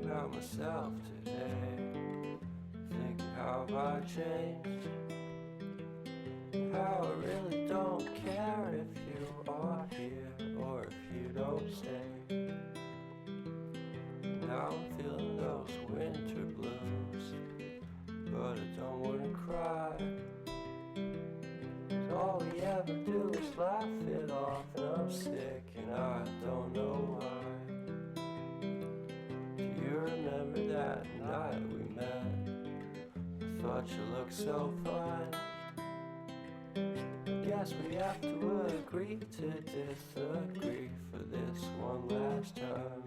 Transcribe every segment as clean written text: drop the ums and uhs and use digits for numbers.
about myself today, thinking how have I changed, how I really don't care if you are here or if you don't stay. Now I'm feeling those winter blues, but I don't wanna cry. All we ever do is laugh it off, and I'm sick and I don't know why. Do you remember that night we met? I thought you looked so fine. Guess we have to agree to disagree for this one last time.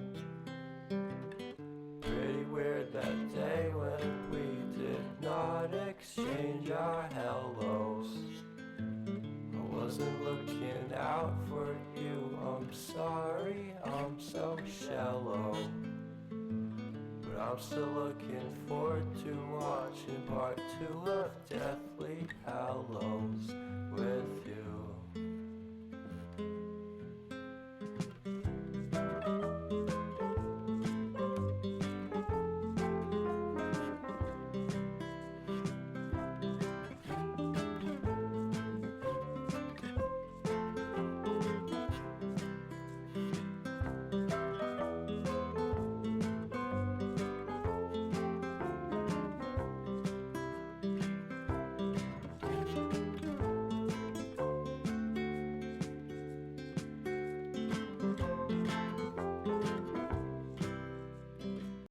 Pretty weird that day when we did not exchange our hellos. I wasn't looking out for you, I'm sorry, I'm so shallow. But I'm still looking forward to watching part 2 of Deathly Hallows with you.